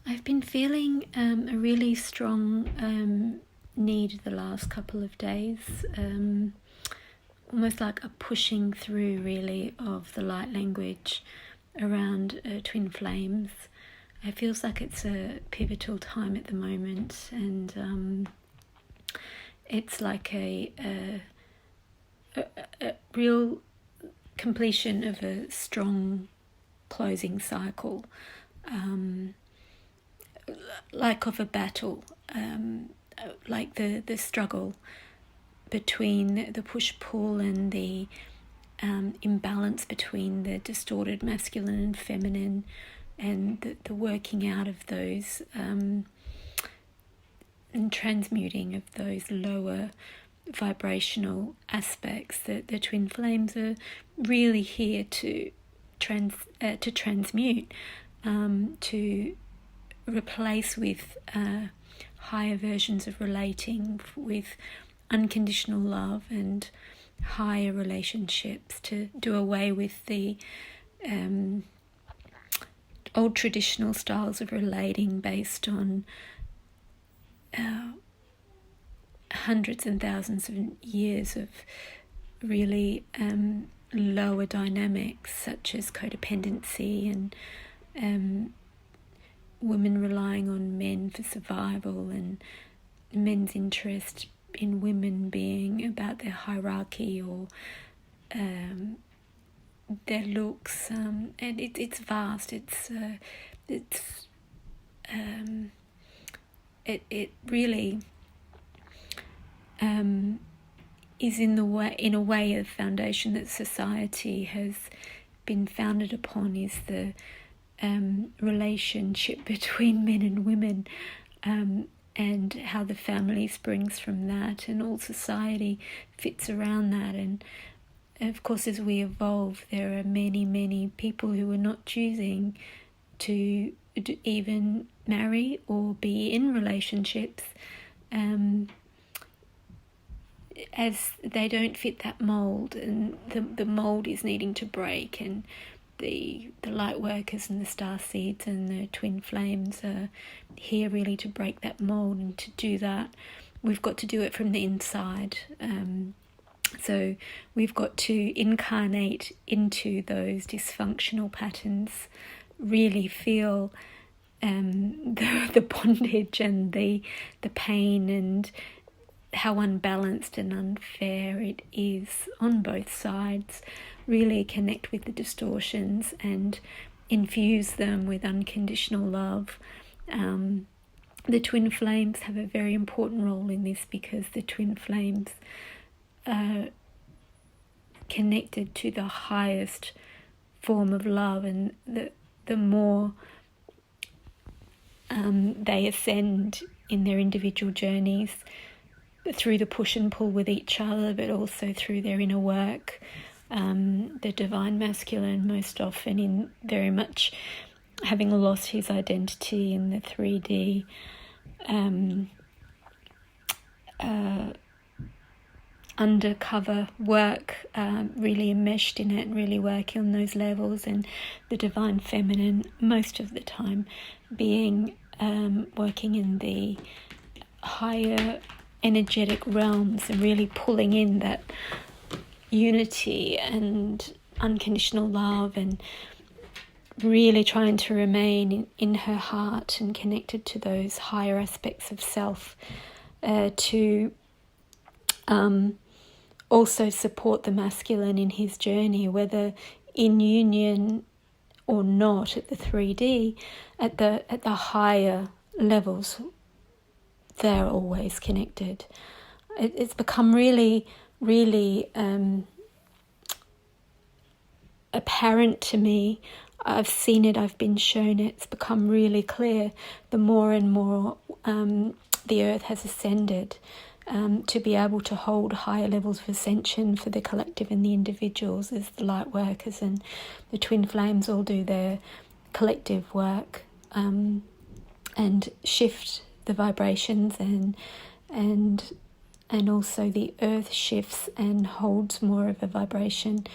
I've been feeling a really strong need the last couple of days, almost like a pushing through really of the light language around twin flames. It feels like it's a pivotal time at the moment, and it's like a real completion of a strong closing cycle, like of a battle, like the struggle between the push-pull and the imbalance between the distorted masculine and feminine, and the working out of those and transmuting of those lower vibrational aspects that the twin flames are really here to transmute, to replace with higher versions of relating with unconditional love and higher relationships, to do away with the old traditional styles of relating based on hundreds and thousands of years of really lower dynamics, such as codependency and women relying on men for survival, and men's interest in women being about their hierarchy or their looks, and it's vast. It really is in a way a foundation that society has been founded upon, is the relationship between men and women, and how the family springs from that, and all society fits around that. And of course, as we evolve, there are many people who are not choosing to even marry or be in relationships, as they don't fit that mold, and the mold is needing to break. And the light workers and the star seeds and the twin flames are here really to break that mold, and to do that we've got to do it from the inside. So we've got to incarnate into those dysfunctional patterns, really feel the bondage and the pain, and how unbalanced and unfair it is on both sides. Really connect with the distortions and infuse them with unconditional love. The twin flames have a very important role in this, because the twin flames are connected to the highest form of love, and the more they ascend in their individual journeys through the push and pull with each other, but also through their inner work, the divine masculine most often in very much having lost his identity in the 3D, undercover work, really enmeshed in it and really working on those levels, and the divine feminine most of the time being working in the higher energetic realms, and really pulling in that unity and unconditional love, and really trying to remain in her heart and connected to those higher aspects of self, to also support the masculine in his journey, whether in union or not at the 3D, at the higher levels. They're always connected. It's become really apparent to me. I've seen it, I've been shown it. It's become really clear the more and more the earth has ascended, to be able to hold higher levels of ascension for the collective and the individuals, as the light workers and the twin flames all do their collective work, and shift the vibrations, and also the earth shifts and holds more of a vibration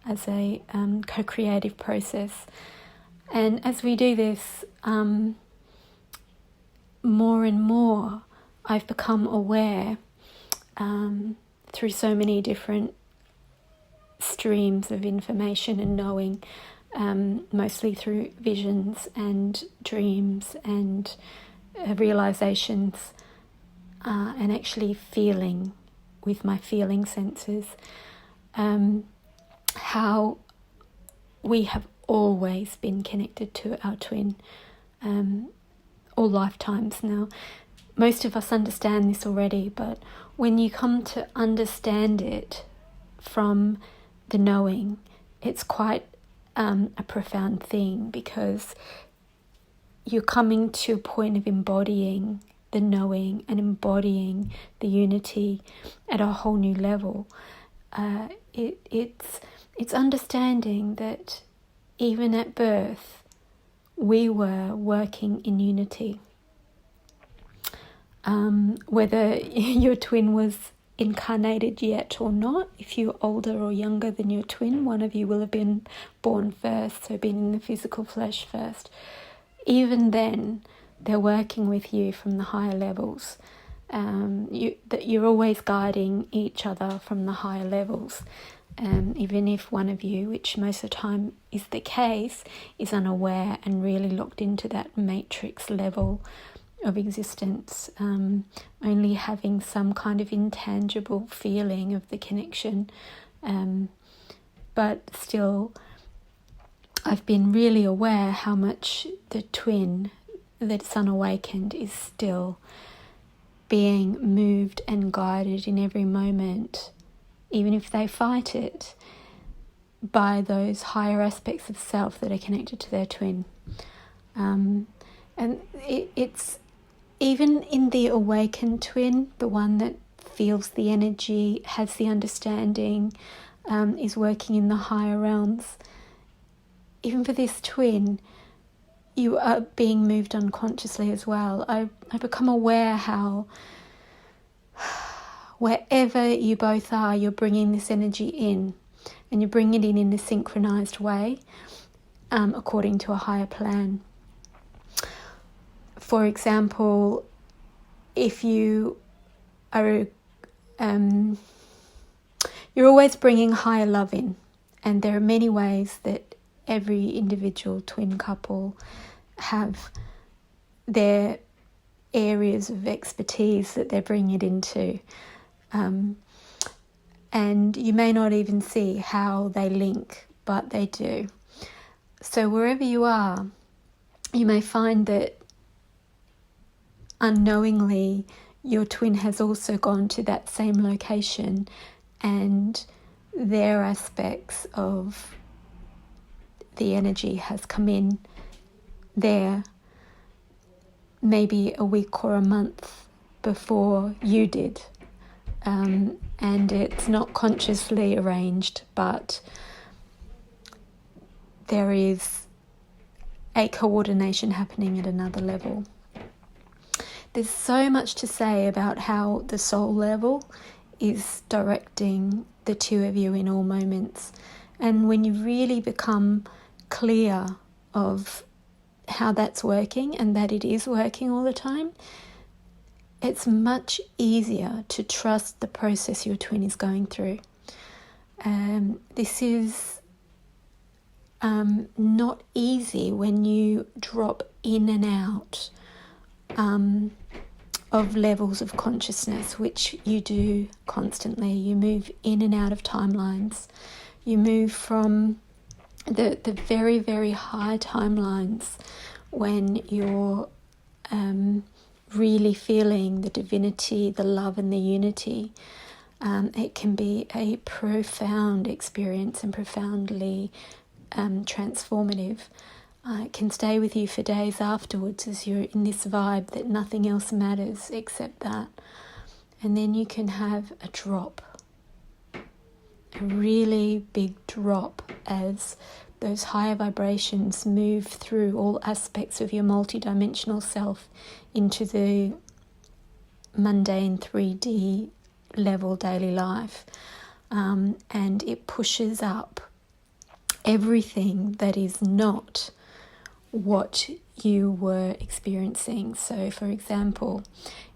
as a co-creative process. And as we do this, more and more I've become aware through so many different streams of information and knowing, mostly through visions and dreams and realizations, and actually feeling with my feeling senses, how we have always been connected to our twin, all lifetimes now. Most of us understand this already, but when you come to understand it from the knowing, it's quite a profound thing, because you're coming to a point of embodying the knowing and embodying the unity at a whole new level. It's understanding that even at birth we were working in unity. Whether your twin was incarnated yet or not, if you're older or younger than your twin, one of you will have been born first, so been in the physical flesh first. Even then, they're working with you from the higher levels. That you're always guiding each other from the higher levels. Even if one of you, which most of the time is the case, is unaware and really locked into that matrix level of existence, only having some kind of intangible feeling of the connection. But still, I've been really aware how much the twin that's unawakened is still being moved and guided in every moment, even if they fight it, by those higher aspects of self that are connected to their twin. And it's even in the awakened twin, the one that feels the energy, has the understanding, is working in the higher realms. Even for this twin, you are being moved unconsciously as well. I become aware how wherever you both are, you're bringing this energy in, and you're bringing it in a synchronized way, according to a higher plan. For example, if you are, you're always bringing higher love in, and there are many ways that every individual twin couple have their areas of expertise that they're bringing it into, and you may not even see how they link, but they do. So wherever you are, you may find that unknowingly your twin has also gone to that same location, and their aspects of the energy has come in there maybe a week or a month before you did, and it's not consciously arranged, but there is a coordination happening at another level. There's so much to say about how the soul level is directing the two of you in all moments, and when you really become clear of how that's working and that it is working all the time, it's much easier to trust the process your twin is going through. This is not easy when you drop in and out of levels of consciousness, which you do constantly. You move in and out of timelines. You move from the very, very high timelines when you're really feeling the divinity, the love and the unity. It can be a profound experience and profoundly transformative. It can stay with you for days afterwards as you're in this vibe that nothing else matters except that. And then you can have a drop, a really big drop, as those higher vibrations move through all aspects of your multidimensional self into the mundane 3D level daily life. And it pushes up everything that is not what you were experiencing. So, for example,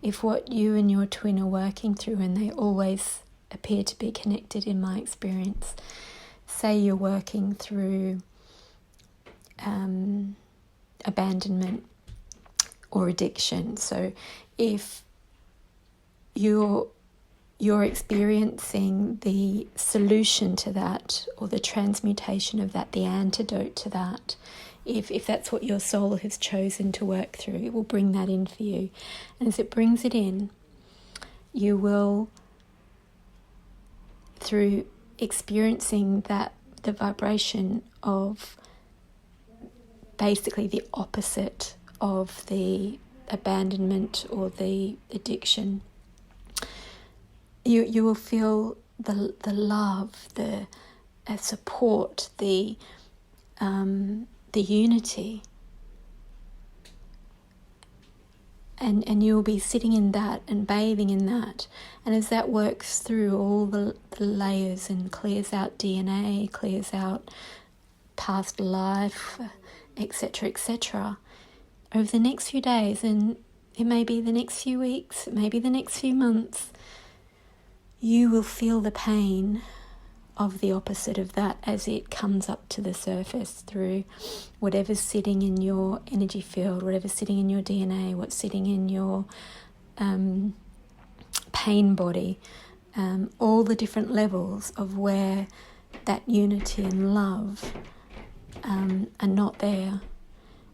if what you and your twin are working through, and they always appear to be connected in my experience, say you're working through abandonment or addiction. So if you're experiencing the solution to that, or the transmutation of that, the antidote to that, if that's what your soul has chosen to work through, it will bring that in for you. And as it brings it in, you will, through experiencing that, the vibration of basically the opposite of the abandonment or the addiction, you will feel the love, the support, the unity, and you'll be sitting in that and bathing in that. And as that works through all the layers and clears out DNA, clears out past life, etc., etc., over the next few days, and it may be the next few weeks, it may be the next few months, you will feel the pain of the opposite of that as it comes up to the surface through whatever's sitting in your energy field, whatever's sitting in your DNA, what's sitting in your pain body, all the different levels of where that unity and love are not there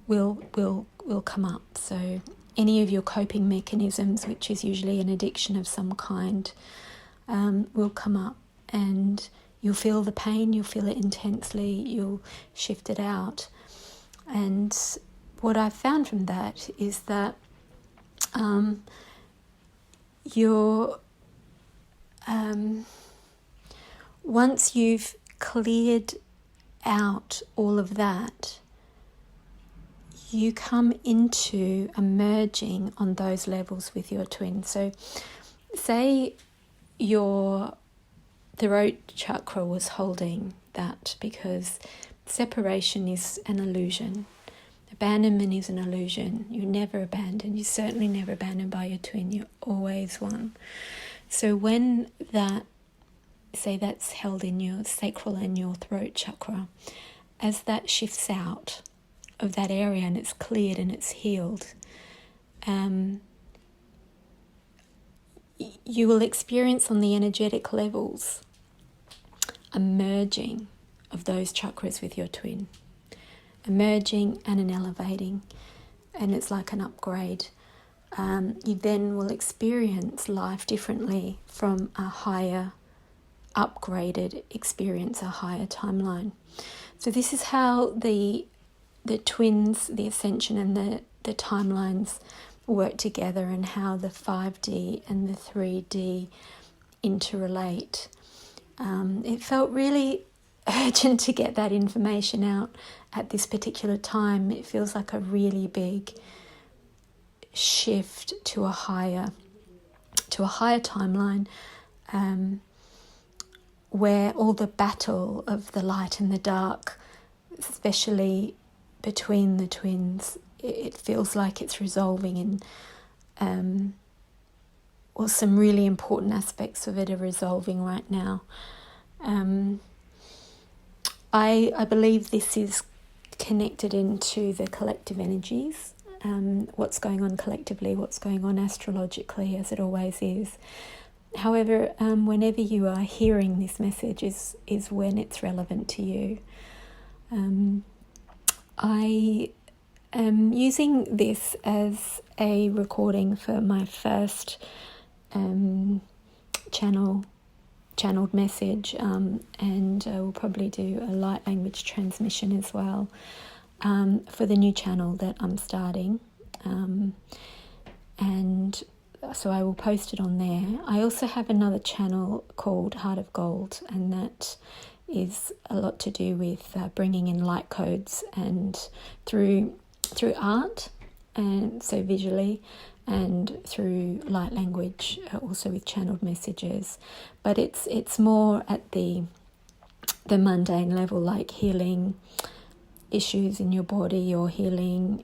will come up. So any of your coping mechanisms, which is usually an addiction of some kind, will come up, and you'll feel the pain, you'll feel it intensely, you'll shift it out. And what I found from that is that once you've cleared out all of that, you come into a merging on those levels with your twin. So say your throat chakra was holding that, because separation is an illusion. Abandonment is an illusion. You're never abandoned. You're certainly never abandoned by your twin. You're always one. So when that, say that's held in your sacral and your throat chakra, as that shifts out of that area and it's cleared and it's healed, you will experience on the energetic levels a merging of those chakras with your twin, a merging and an elevating, and it's like an upgrade. You then will experience life differently from a higher upgraded experience, a higher timeline. So this is how the twins, the Ascension and the timelines work together, and how the 5D and the 3D interrelate. It felt really urgent to get that information out at this particular time. It feels like a really big shift to a higher timeline, where all the battle of the light and the dark, especially between the twins, it feels like it's resolving, and some really important aspects of it are resolving right now. I believe this is connected into the collective energies, what's going on collectively, what's going on astrologically, as it always is. However, whenever you are hearing this message is when it's relevant to you. I am using this as a recording for my first channeled message, and I will probably do a light language transmission as well for the new channel that I'm starting, and so I will post it on there. I also have another channel called Heart of Gold, and that is a lot to do with bringing in light codes, and through art, and so visually, and through light language, also with channeled messages. But it's more at the mundane level, like healing issues in your body, or healing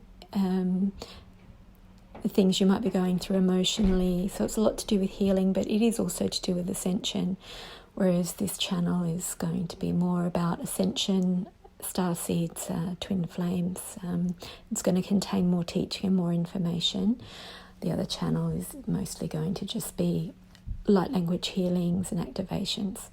things you might be going through emotionally. So it's a lot to do with healing, but it is also to do with ascension, whereas this channel is going to be more about ascension, starseeds, twin flames. It's going to contain more teaching and more information. The other channel is mostly going to just be light language healings and activations.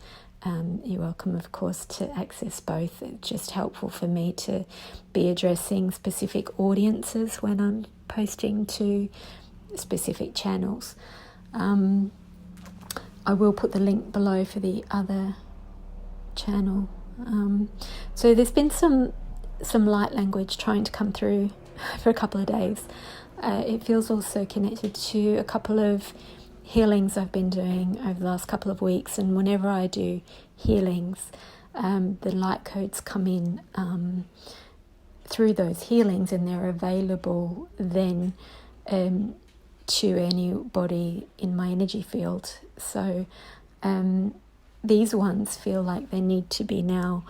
You're welcome, of course, to access both. It's just helpful for me to be addressing specific audiences when I'm posting to specific channels. I will put the link below for the other channel. So there's been some light language trying to come through for a couple of days. It feels also connected to a couple of healings I've been doing over the last couple of weeks, and whenever I do healings, the light codes come in through those healings, and they're available then to anybody in my energy field. So these ones feel like they need to be now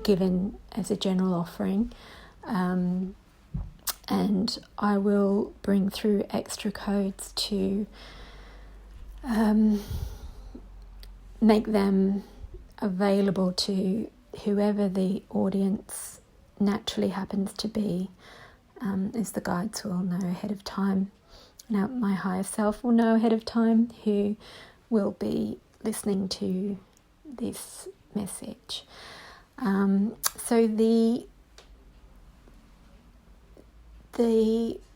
given as a general offering, and I will bring through extra codes to make them available to whoever the audience naturally happens to be, as the guides will know ahead of time. Now, my higher self will know ahead of time who will be listening to this message. So the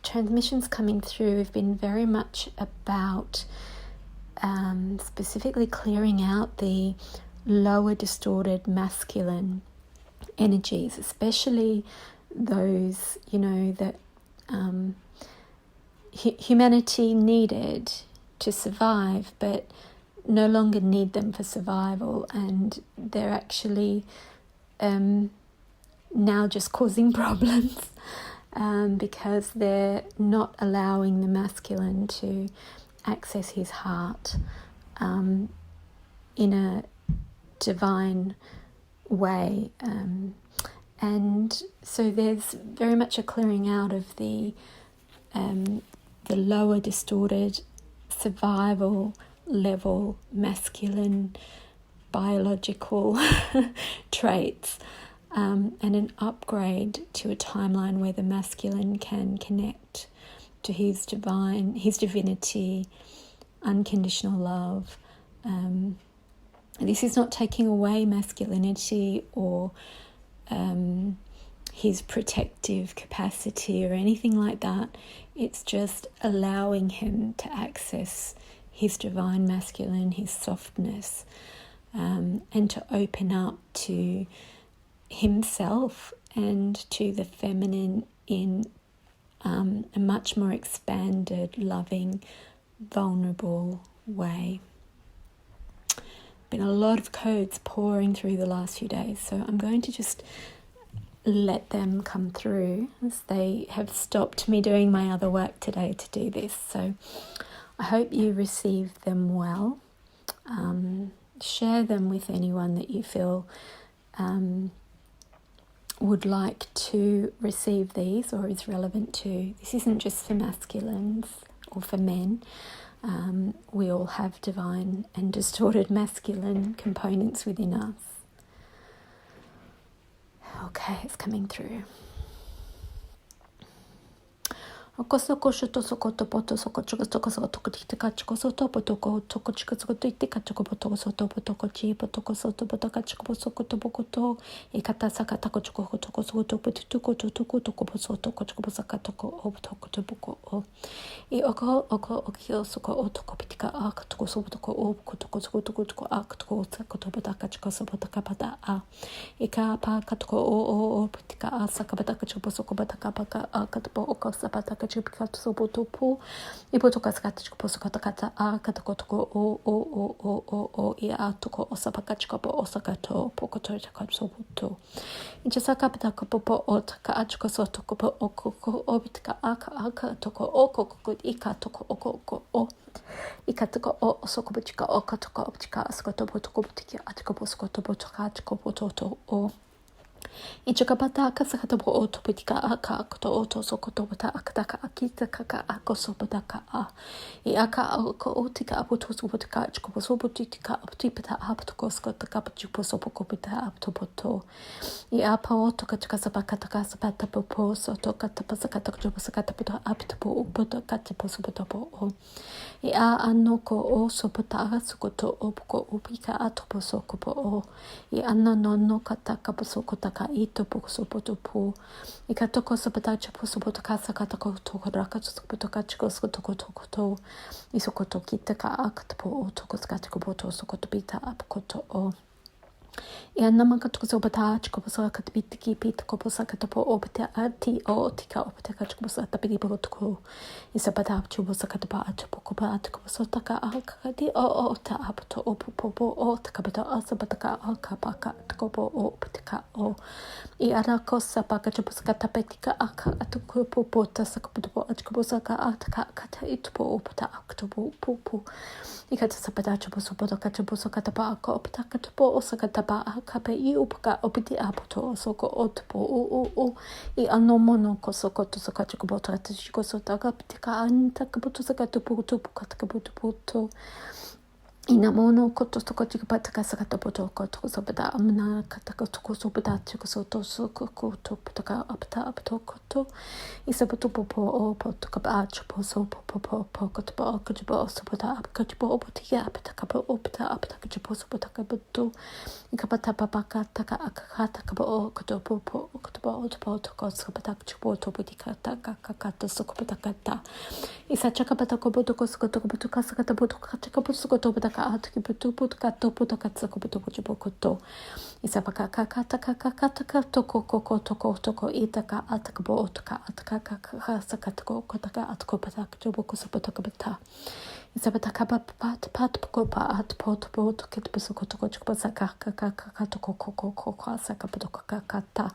transmissions coming through have been very much about specifically clearing out the lower distorted masculine energies, especially those, that humanity needed to survive, but no longer need them for survival, and they're actually now just causing problems because they're not allowing the masculine to access his heart in a divine way, and so there's very much a clearing out of the lower distorted survival level masculine biological traits, and an upgrade to a timeline where the masculine can connect to his divinity, unconditional love. This is not taking away masculinity or his protective capacity or anything like that. It's just allowing him to access his divine masculine, his softness, and to open up to himself and to the feminine in a much more expanded, loving, vulnerable way. Been a lot of codes pouring through the last few days, so I'm going to just let them come through, as they have stopped me doing my other work today to do this. So I hope you receive them well. Share them with anyone that you feel would like to receive these or is relevant to. This isn't just for masculines or for men. We all have divine and distorted masculine components within us. Okay, it's coming through. Okosoko shoto sokoto poto soko choko toko soto tika choko soto potoko toko chiko soto tika choko potoko soto potoko chi potoko soto potaka choko soko toko to ikata saka tako choko toko soto potuko toko toko soto choko saka toko o toko toko o I oko okio soko o toko pitika a toko soto toko o toko soko toko a toko sako potaka choko soto potaka pata a ika pa katoko o pitika a saka potaka choko soko potaka paka a katpo oko sapata Pikato Botopo, Ipotokas Posokata, Katakotoko, o, Iatoko, Osapakachko, Osakato, Pokoto, Sopoto. Inchasakapata Kopo, Otaka, Achkosotokopo, Oko, Obitka, Aka, Toko, Oko, Ika, Toko, Oko, Ikatoko, Sokopotika, Okatoko, Optica, Skotopotoko, Atikoposkotopotoka, Atikopoto, O. Ichakapata kasakatapo otopitika aka to oto sokotopata akataka akita kaka ako sopataka a. I aka ako otika apoto sopotika chikoposopotika aptipata aptokoskotaka pachiposopokopita aptopoto. I apa otokachikasapakataka sapatapo sotokatapasakatapasakatapo aptopo upotokatiposopotopo o. I a anoko o sopota sokoto opko upika atoposokopo o. I anna no kataka posokotaka ito pokosopotopo. I katoko sopatacha posopotaka sakatako tokoraka sopotoka chikoskotokotokoto. I sokoto kitaka akatpo o tokoskatikopoto sokotopita apkoto o. I anna makatukosobata chikoposakatapitiki pitikoposakatapo opita ati o tika opitaka chikoposatapitipotoko. I sapata chubosakatapa achapokopa atikoposotaka akakati o ta apto opopo o takapata asapataka akapaka tikopo o pitika o. I arako sapaka chuposakatapetika aka atukopopo tasakapopo achikoposaka ataka kata itupo opita aktopo popo. I kata sapata chuposopotaka chuposakatapa aka opitaka tupo osakatapa akape I upaka opiti apoto soko otpo o. I anomono kosokoto sakachikopoto atishikosotaka pitika antakapoto sakatopo tupo katakapoto. Inamono koto sokotipataka sakatapoto koto sobada amna katakato sobada chikosoto sokoto pataka apta aptokoto. Isapoto popo o potokaba chuposo popo pokotopo kajibo sobada apkajibo opotia aptakapo opta aptakajibo sobada kabuto. Ikapata papaka taka akakata kabo o kotopo kotopo otopo toko sobada chipoto potika taka kakata sokopatakata. Isachakapata koboto koskotokoboto kasakataboto kachakaboto Ataki Isapaka toko toko itaka atakabo otaka ataka sakatako kotaka atkopatak joboko sapatokabata. Isapataka pat kopa at pot ketpusokotoko chkopasaka kakatoko sakapatokakata.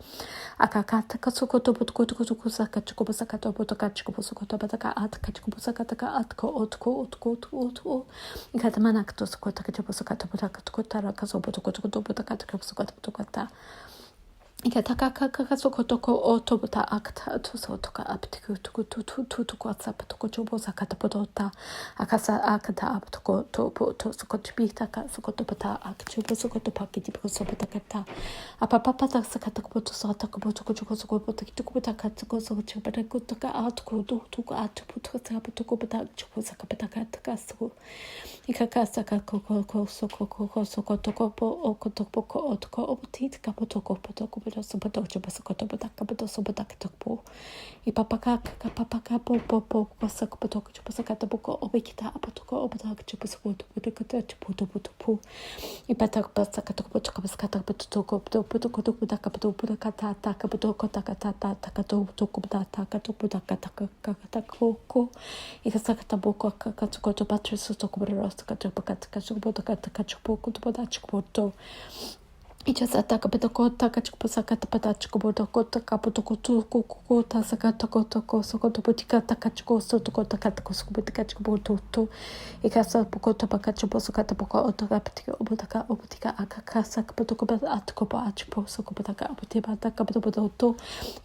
Akakata kasokotopotoko sakachkopasakatopotoka chkoposokotopataka atkachkopasakataka atko otko. Ikatamanakto sokotaka chkoposakatopotaka kasobotokotokotopotaka Ikataka sokotoko otobota akta sotoka aptiku tuku WhatsApp toko jobo sakatapodota akasa akata aptoko to sokotbita sokotopata akchubo sokotopaki tipo sopotakata apapapata sakatakopoto sakatakopoto sokotopota tukopata sokotopata kutaka atko tuku atuputo sakatopota chubo sakapataka so ikakasa kakoko sokotokopo okotopoko otko obutit kapotoko Sobotakatopo. Ipapaka popo sakapotoko chupasakatapoko obekita apotoko obatak chupasakoto puto. Ipatak pasakatoko chupasakatapotoko takatoko ikasakataboko kakatoko patrice Ichasataka petokota kachupasakata patachkobotokota kapotokota sakatokotoko sokotopotika takachko sotokota katakoskopotikachkobototo ikasa pokota pakachuposokata poko otokapitika obotika akakasa kapotokota atkopa achpo sokopotaka opotibata kapotopoto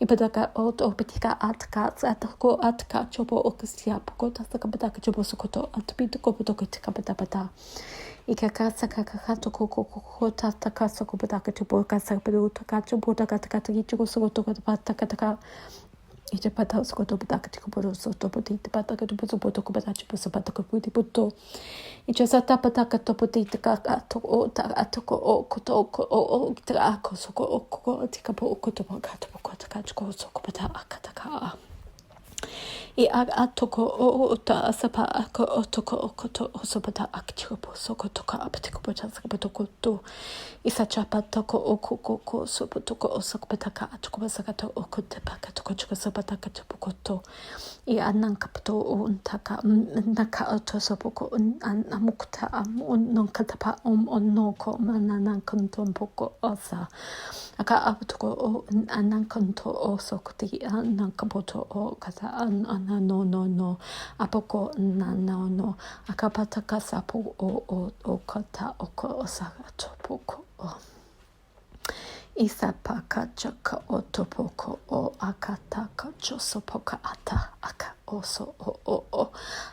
ipataka otopitika atko atkachopo okisia pokota sakapotaka choposokoto atpitokopotokota patapata Ikakasa kakakato kokota takasa kopataka chupoka sapedo takacho botaka takaticho soto pataka Ichapata sokotopataka chikopoto sotopoti pataka chuposopoto kopatacho posopataka puto Ichasata pataka topotitaka atoko o kotoko o ako soko oko tikapo okotopaka takacho sokopata akataka I atoko o ta asapa ako otoko okoto osopata akchopo sokotoka aptikopocha sakapotokoto isachapa toko okoko sopotoko osakopataka achkopasakato okotepaka toko chokosopataka chopokoto I anankapto untaka naka otosopoko amukta nonkatapa onoko mananankantompoko osa aka aptoko anankanto osokoti anankapoto o kata no apoko no akapataka sapo o kata oko osakatopoko Isapaka chaka otopoko o akata kachosopoka ata aka oso o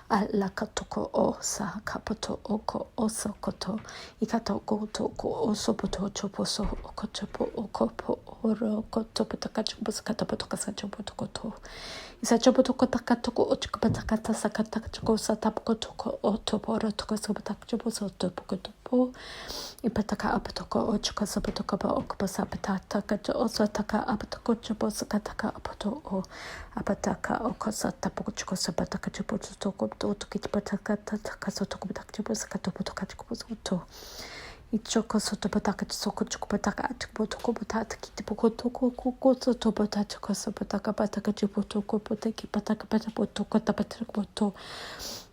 alakatoko o sa kapoto oko osokoto ikatoko toko osopoto choposo okotopo okopo oro kotopotaka choposakatapotoka sachopotokoto isachopotoko takatoko ochkopatakata sakataka choko satapokotoko otoporo toko sopotak choposotopokotopo ipataka apatoko ochkosopotoka ba okpasapataka kacho osataka apatoko choposakataka apato o apataka okosatapokochko sapataka chopotoko otokitpataka takasotoko takchoposakatopotoka chkoposoto ichoko sotopataka sokochkopataka achkopotoko potata kitpokotoko kokosotopotaka sopataka pataka chopotoko poteki pataka patapotoko tapatoko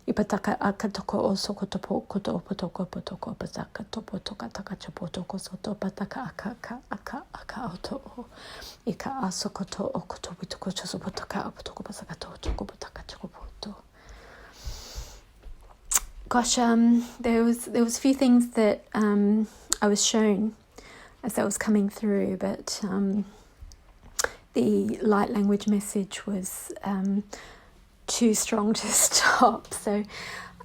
ipataka akatoko osokotopo kotopotoko potoko pataka topotoka takachopotoko sotopataka aka auto ika asokoto okotopotoko chosopotaka apotoko pasakato chokopotaka chokopoto. Gosh, there was a few things that I was shown as I was coming through, but the light language message was too strong to stop. So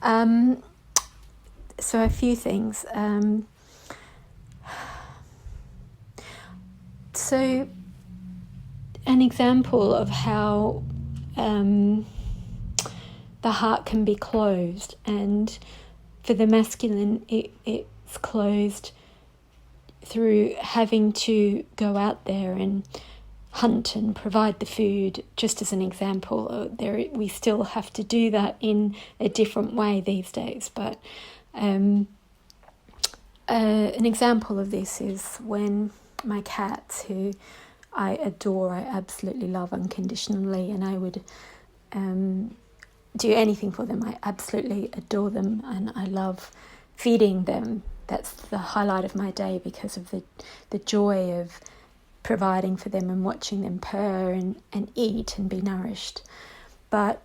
a few things. So an example of how the heart can be closed, and for the masculine it's closed through having to go out there and hunt and provide the food. Just as an example, we still have to do that in a different way these days, but an example of this is when my cats, who I adore, I absolutely love unconditionally, and I would do anything for them. I absolutely adore them, and I love feeding them. That's the highlight of my day because of the joy of providing for them and watching them purr and eat and be nourished. But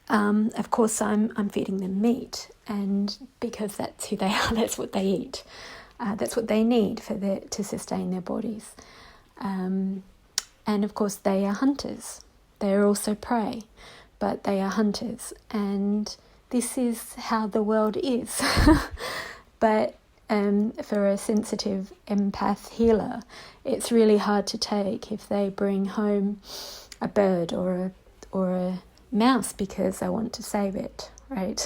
of course I'm feeding them meat, and because that's who they are, that's what they eat. That's what they need to sustain their bodies. And of course they are hunters. They are also prey, but they are hunters, and this is how the world is. But for a sensitive empath healer, it's really hard to take if they bring home a bird or a mouse because I want to save it, right?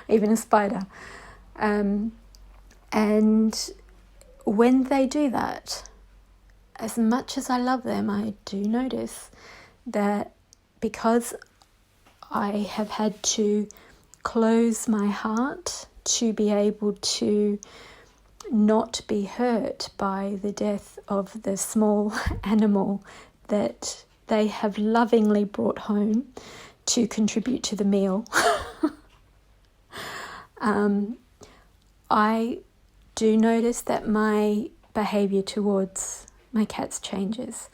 Even a spider. And when they do that, as much as I love them, I do notice that because I have had to close my heart to be able to not be hurt by the death of the small animal that they have lovingly brought home to contribute to the meal, I do notice that my behaviour towards my cats changes.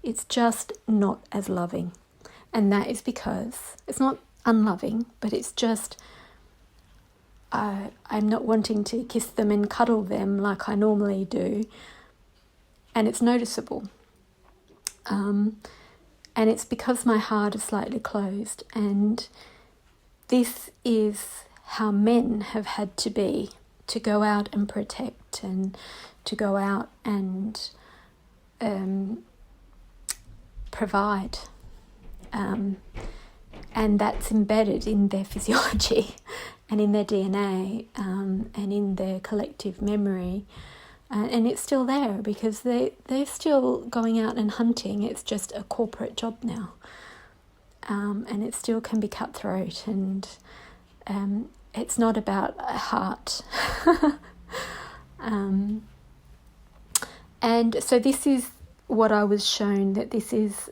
It's just not as loving. And that is because it's not unloving, but it's just I'm not wanting to kiss them and cuddle them like I normally do. And it's noticeable. And it's because my heart is slightly closed. And this is how men have had to be, to go out and protect and to go out and provide. And that's embedded in their physiology and in their DNA and in their collective memory. And it's still there because they're still going out and hunting. It's just a corporate job now. And it still can be cutthroat, and it's not about a heart. And so this is what I was shown, that this is...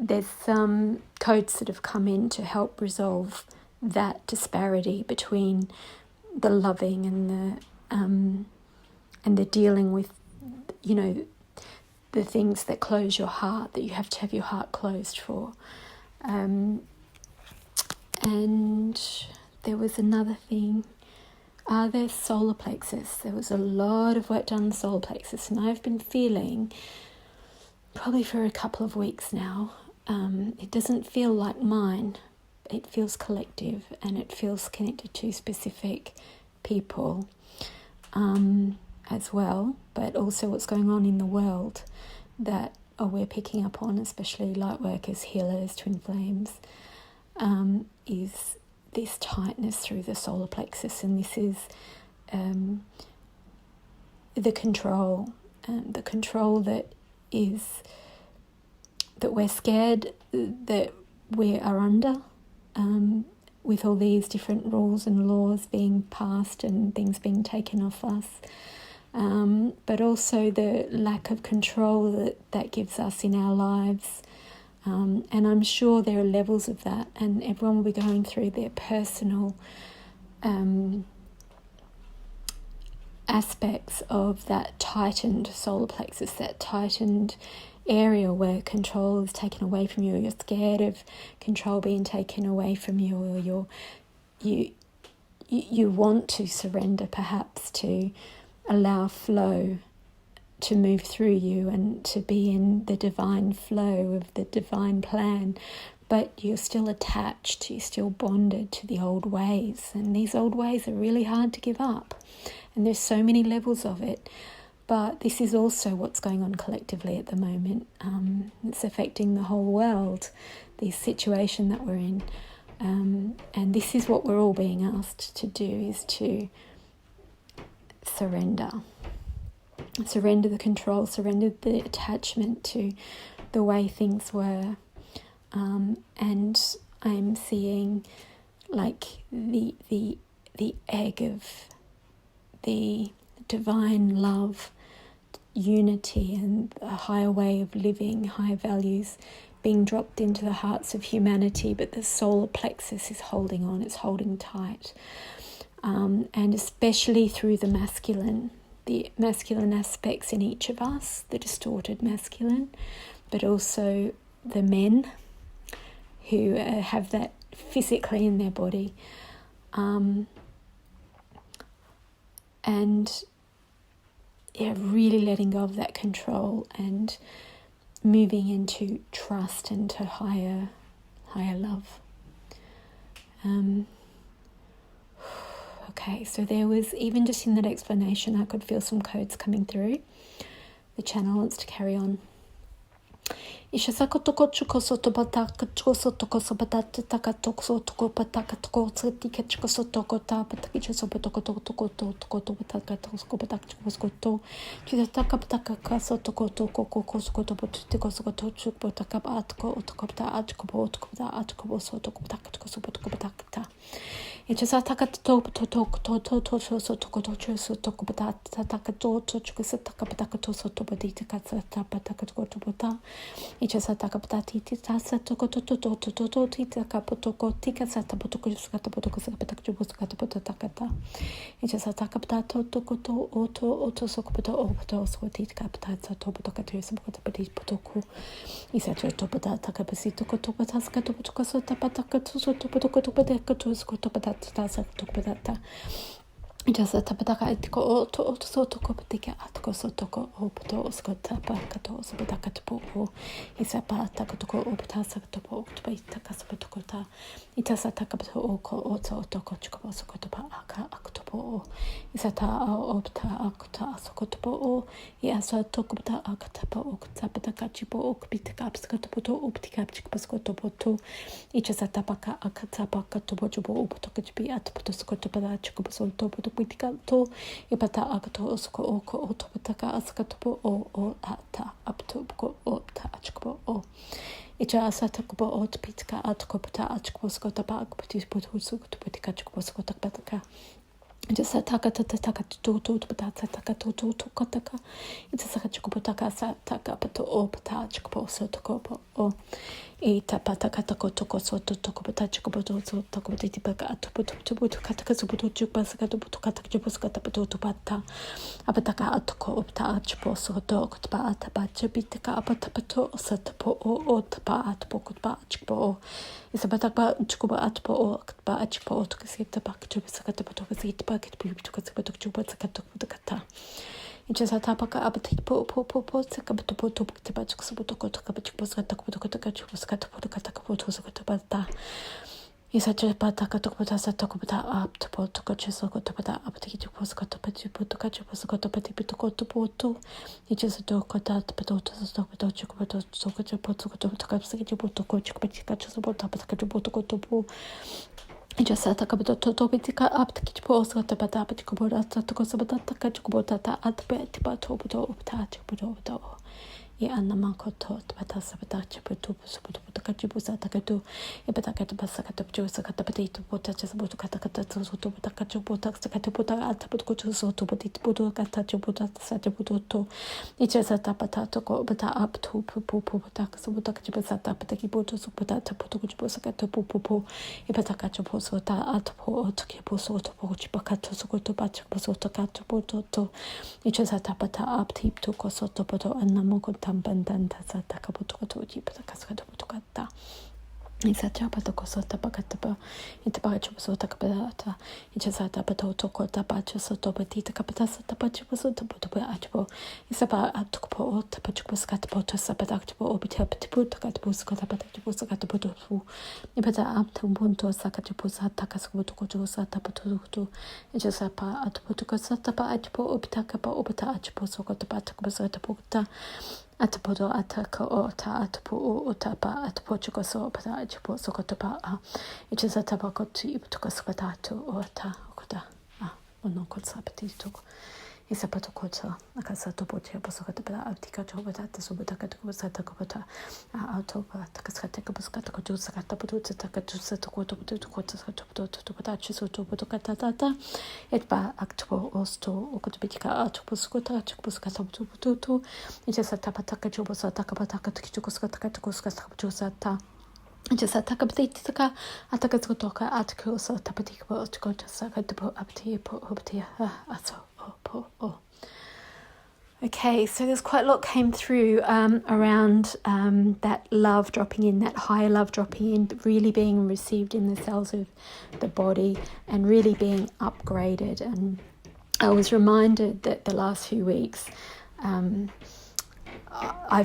there's some codes that have come in to help resolve that disparity between the loving and the dealing with, the things that close your heart, that you have to have your heart closed for. And there was another thing. are the solar plexus. There was a lot of work done on the solar plexus, and I've been feeling, probably for a couple of weeks now, it doesn't feel like mine. It feels collective, and it feels connected to specific people as well, but also what's going on in the world that we're picking up on, especially light workers, healers, twin flames, is this tightness through the solar plexus. And this is the control that we're scared that we are under, with all these different rules and laws being passed and things being taken off us, but also the lack of control that gives us in our lives. And I'm sure there are levels of that, and everyone will be going through their personal aspects of that tightened solar plexus, that tightened area where control is taken away from you. You're scared of control being taken away from you, or you want to surrender, perhaps, to allow flow to move through you and to be in the divine flow of the divine plan, but you're still attached, you're still bonded to the old ways, and these old ways are really hard to give up, and there's so many levels of it. But this is also what's going on collectively at the moment. It's affecting the whole world, the situation that we're in. And this is what we're all being asked to do, is to surrender. Surrender the control, surrender the attachment to the way things were. And I'm seeing like the egg of the divine love, unity, and a higher way of living, higher values being dropped into the hearts of humanity, but the solar plexus is holding on, it's holding tight. And especially through the masculine aspects in each of us, the distorted masculine, but also the men who have that physically in their body. And really letting go of that control and moving into trust and to higher love. Okay, so there was, even just in that explanation, I could feel some codes coming through. The channel wants to carry on. Isha sakotoko chuko sotobata kacho sotoko sobata taka toko toko pataka toko tika chuko sotoko ta pataki chosobotoko toko toko toko toko pataka toko pataka chuko soto chita taka pataka kaso toko toko koko soto potiko soto chuko pataka atko otoko pata atko otoko pata atko sotoko pataka toko sobotoko pataka ta. It's just a taka to so toko to so toko patata taka to chuko sataka pataka to soto patita katata pataka to pota. It's just a taka patati tasa toko to tita kapotoko tika sata potoko skata potoko sakata chubo skata potakata. It's just a taka patato toko to oto sokopoto oto sotita kapata to potoka to sokota petit potoko. It's a topata taka pasito koto pataska to potoko sota pataka to soto potoko to pataka to skota patata tasa to patata. Just a tapataka etiko oto sotoko patika atko sotoko opoto skota pakato sopataka to isapata kotoko opatasa topo opataka sopotokota itasa takapato oko oto otoko chikopo sokotopa aka aktopo isata opta akta sokotopo iasa tokopta akatapo oktapataka chipo okpitaka apskotopoto optika chikoposkotopoto ichasatapaka akatapaka topo chupo opotoka chipi atpoto skotopa chikopo sotopo to ipata akato osko oko otopataka askatopo o ata aptopko ota achkopo o icha asatakopo ot pitka atkopta achkopo skotapa akpotis potusu topatika chkopo skotapataka just ataka tataka to patata taka to kataka it's a sakachkopo taka sataka pato o pata chkopo sotokopo o ita pataka toko soto toko patachkopo to toko tipaka atopoto kataka sopoto chupasaka to kataka chupaskata pato pata apataka atoko opta chpo soto kotpa atapacha pitaka apatapato satapo o tapa atpokotpa chpo isapataka chkopo atpo o katpa chpo to kasita pak chupasaka pato kasita Isacha pataka tokota satokota up to potokocha sokotopata up to kitoposcotopati potokacha poscotopati pitokotopoto. It is a dokota patoto sokoto chokoto sokoto potokotopakapsaki potokochikacha sopotapakachopotokotopo. It just atakabato topitica up to kitposcotopata paticobota tokosabata kachobota at betipatopoto uptachopoto. Anamakoto, Patasabatacha, Putuputukachibusa Takatu, Epataka Basakatapusa Katapatito, Potachas Botukatakato, Takachubotax, Takatuputa, Atapukutus, Toputiputu, Katachubuta, Sataputo, each as a tapatato, Bata up to Puputak, Subutakachibasata, Patakibutu, Suputata, Putukuchibusakato, Pupu, Epatakachuposota, Atpo, Tokipuso, Topochipakato, Sokotopacho, Posotakato, each as a tapata up, Tip to Kosotopoto, and Namoko. Tambandanta satakaputokoto jipatakaskataputokata. Isachapatokosota pakatapa, itapachopsota kapata, ichasata patotokota pachosotopatita kapatasa tapachopsota potopacho, isapa atokpo, tapachopskatpoto sapatakpo, obitapatiputakapuskatapatipusakataputu, ipata aptumbunto sakatipusa takaskotokosa taputu, ichasapa atopotokosatapa achpo, obitakapa, obita achpo sokotapatakapuskataputa. Atapoto ataka ota atapo otapa atapochukoso pata achipo sokotopa it is a tabakoti iptukosapatato ota okota onokosapatito isapatokota akasato potia posokotapa aptika chobata subutakatokosata kopata autopa takaskatakabuskata kojusakata pututa takatusa tokota chisoto potokata etba akto osto okotopitika atoposkota chikuskata pututu ijasa tapataka jobosata kapataka tichukoskata koskata just atakapatitaka atakaskotoka atkosa tapatikbo otkota sakatpo aptipo optia aso. Okay, so there's quite a lot came through around that love dropping in, that higher love dropping in, really being received in the cells of the body and really being upgraded. And I was reminded that the last few weeks I've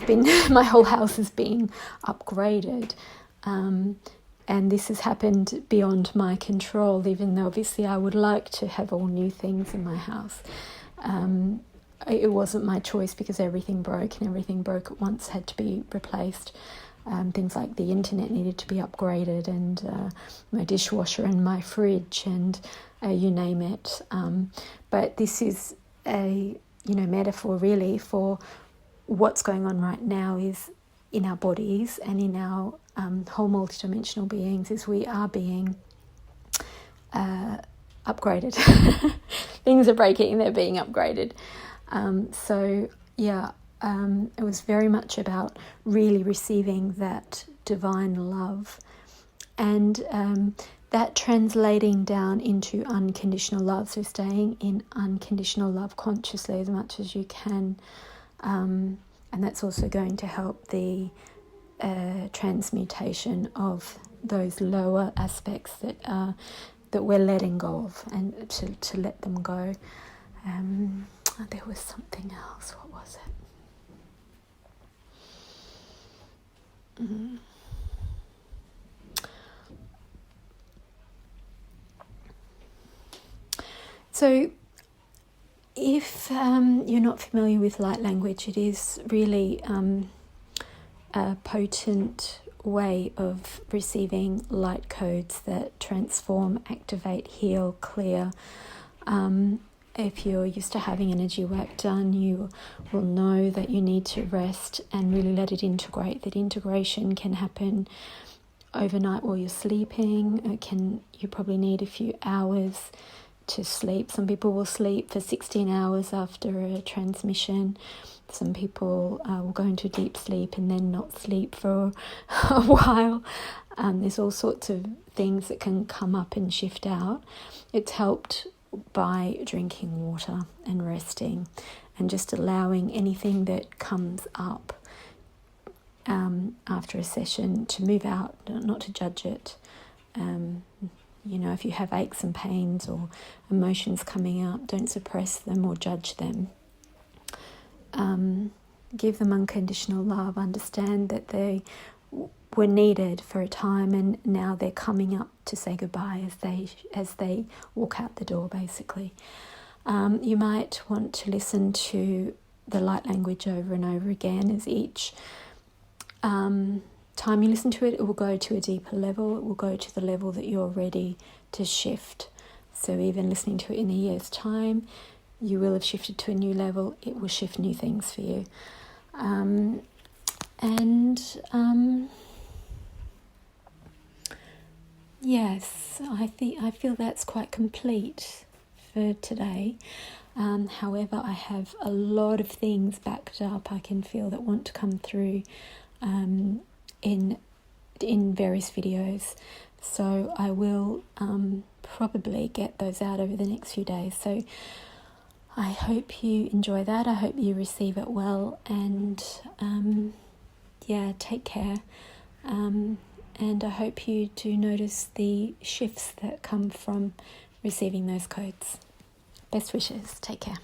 been, my whole house is being upgraded. And this has happened beyond my control, even though obviously I would like to have all new things in my house. It wasn't my choice because everything broke, and everything broke at once had to be replaced. Things like the internet needed to be upgraded, and my dishwasher and my fridge, and you name it. But this is a metaphor really for what's going on right now is in our bodies and in our whole multidimensional beings, is we are being upgraded. Things are breaking, they're being upgraded. It was very much about really receiving that divine love and that translating down into unconditional love. So staying in unconditional love consciously as much as you can. And that's also going to help the transmutation of those lower aspects that we're letting go of, and to let them go. There was something else. What was it? So if you're not familiar with light language, it is really a potent way of receiving light codes that transform, activate, heal, clear. If you're used to having energy work done, you will know that you need to rest and really let it integrate. That integration can happen overnight while you're sleeping. You probably need a few hours to sleep. Some people will sleep for 16 hours after a transmission. Some people will go into deep sleep and then not sleep for a while. There's all sorts of things that can come up and shift out. It's helped by drinking water and resting and just allowing anything that comes up after a session to move out, not to judge it. if you have aches and pains or emotions coming up, don't suppress them or judge them. Give them unconditional love. Understand that they were needed for a time, and now they're coming up to say goodbye as they walk out the door, basically. You might want to listen to the light language over and over again, as each time you listen to it, it will go to a deeper level. It will go to the level that you're ready to shift. So even listening to it in a year's time, you will have shifted to a new level. It will shift new things for you. Yes, I feel that's quite complete for today. However, I have a lot of things backed up I can feel that want to come through in various videos. So I will probably get those out over the next few days. So I hope you enjoy that. I hope you receive it well, and take care. And I hope you do notice the shifts that come from receiving those codes. Best wishes. Take care.